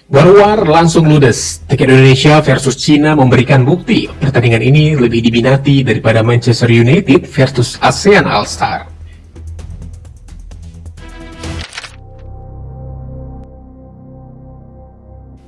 War langsung ludes. Tiket Indonesia versus Cina memberikan bukti pertandingan ini lebih diminati daripada Manchester United versus ASEAN All-Star.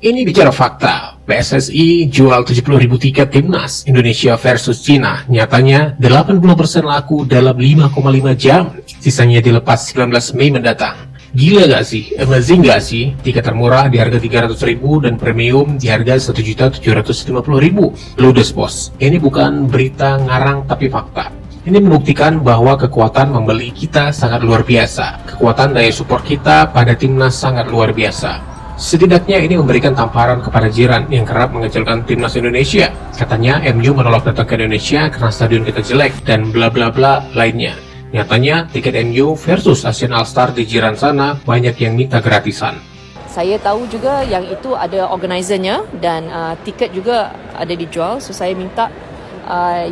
Ini bicara fakta. PSSI jual 70.000 tiket timnas Indonesia versus Cina. Nyatanya 80% laku dalam 5,5 jam. Sisanya dilepas 19 Mei mendatang. Gila gak sih? Amazing gak sih? Tiket termurah di harga 300.000 dan premium di harga 1.750.000. Ludes bos. Ini bukan berita ngarang tapi fakta. Ini membuktikan bahwa kekuatan membeli kita sangat luar biasa. Kekuatan daya support kita pada timnas sangat luar biasa. Setidaknya ini memberikan tamparan kepada jiran yang kerap mengecilkan timnas Indonesia. Katanya MU menolak datang ke Indonesia karena stadion kita jelek dan bla bla bla lainnya. Nyatanya, tiket MU versus ASEAN All-Star di jiran sana banyak yang minta gratisan. Saya tahu juga yang itu ada organizernya dan tiket juga ada dijual. So saya minta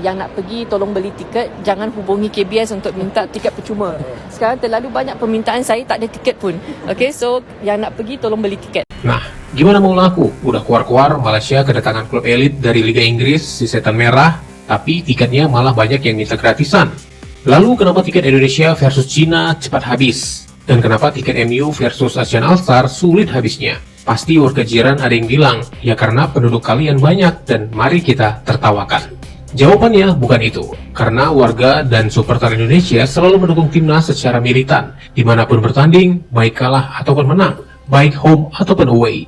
yang nak pergi tolong beli tiket, jangan hubungi KBS untuk minta tiket percuma. Sekarang terlalu banyak permintaan, saya tak ada tiket pun. Okay, so yang nak pergi tolong beli tiket. Nah, gimana mau laku? Udah keluar-keluar Malaysia kedatangan klub elit dari Liga Inggris, si Setan Merah, tapi tiketnya malah banyak yang minta gratisan. Lalu kenapa tiket Indonesia versus Cina cepat habis? Dan kenapa tiket MU versus ASEAN All-Star sulit habisnya? Pasti warga jiran ada yang bilang, ya karena penduduk kalian banyak dan mari kita tertawakan. Jawabannya bukan itu, karena warga dan supporter Indonesia selalu mendukung timnas secara militan, dimanapun bertanding, baik kalah ataupun menang, baik home ataupun away.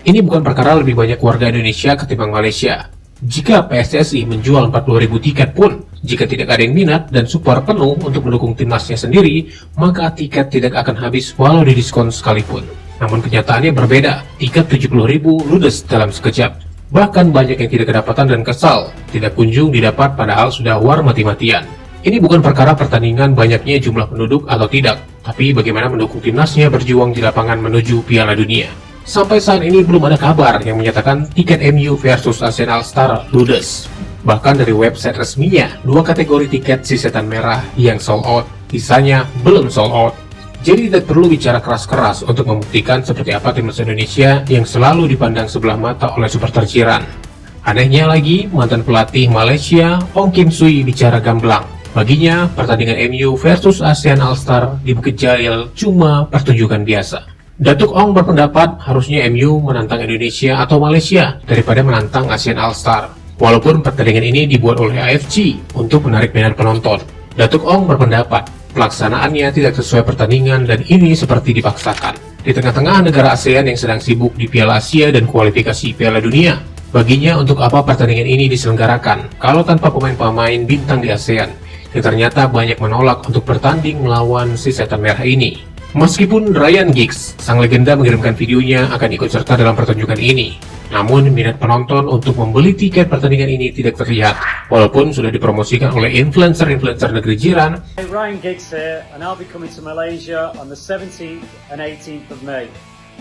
Ini bukan perkara lebih banyak warga Indonesia ketimbang Malaysia. Jika PSSI menjual 40.000 tiket pun, jika tidak ada yang minat dan support penuh untuk mendukung timnasnya sendiri, maka tiket tidak akan habis walau didiskon sekalipun. Namun kenyataannya berbeda, tiket 70.000 ludes dalam sekejap. Bahkan banyak yang tidak kedapatan dan kesal, tidak kunjung didapat padahal sudah war mati-matian. Ini bukan perkara pertandingan banyaknya jumlah penduduk atau tidak, tapi bagaimana mendukung timnasnya berjuang di lapangan menuju Piala Dunia. Sampai saat ini belum ada kabar yang menyatakan tiket MU versus ASEAN All-Star ludes. Bahkan dari website resminya, 2 kategori tiket si Setan Merah yang sold out, sisanya belum sold out. Jadi tidak perlu bicara keras-keras untuk membuktikan seperti apa timnas Indonesia yang selalu dipandang sebelah mata oleh supporter jiran. Anehnya lagi, mantan pelatih Malaysia, Ong Kim Sui bicara gamblang. Baginya, pertandingan MU versus ASEAN All-Star di Bukit Jalil cuma pertunjukan biasa. Datuk Ong berpendapat harusnya MU menantang Indonesia atau Malaysia daripada menantang ASEAN All-Star. Walaupun pertandingan ini dibuat oleh AFC untuk menarik minat penonton. Datuk Ong berpendapat pelaksanaannya tidak sesuai pertandingan dan ini seperti dipaksakan. Di tengah-tengah negara ASEAN yang sedang sibuk di Piala Asia dan kualifikasi Piala Dunia, baginya untuk apa pertandingan ini diselenggarakan kalau tanpa pemain-pemain bintang di ASEAN yang ternyata banyak menolak untuk bertanding melawan si Setan Merah ini. Meskipun Ryan Giggs, sang legenda mengirimkan videonya akan ikut serta dalam pertunjukan ini, namun minat penonton untuk membeli tiket pertandingan ini tidak terlihat, walaupun sudah dipromosikan oleh influencer-influencer negeri jiran. Ryan Giggs here, and I'll be coming to Malaysia on the 17th and 18th of May.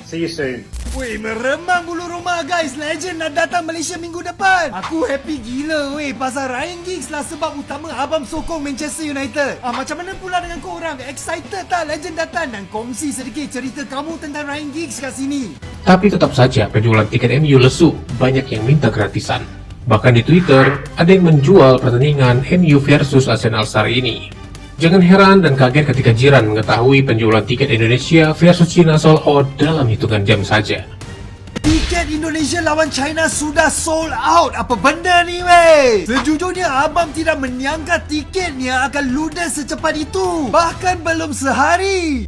See you soon. Weh, meremang bulu rumah guys. Legend nak datang Malaysia minggu depan. Aku happy gila weh pasal Ryan Giggs lah sebab utama abang sokong Manchester United. Macam mana pula dengan korang? Excited tak Legend datang? Dan kongsi sedikit cerita kamu tentang Ryan Giggs kat sini. Tapi tetap saja penjualan tiket MU lesu, banyak yang minta gratisan. Bahkan di Twitter, ada yang menjual pertandingan MU versus ASEAN All-Star ini. Jangan heran dan kaget ketika jiran mengetahui penjualan tiket Indonesia versus China sold out dalam hitungan jam saja. Tiket Indonesia lawan China sudah sold out. Apa benda ni weh? Sejujurnya abang tidak menyangka tiketnya akan ludes secepat itu. Bahkan belum sehari.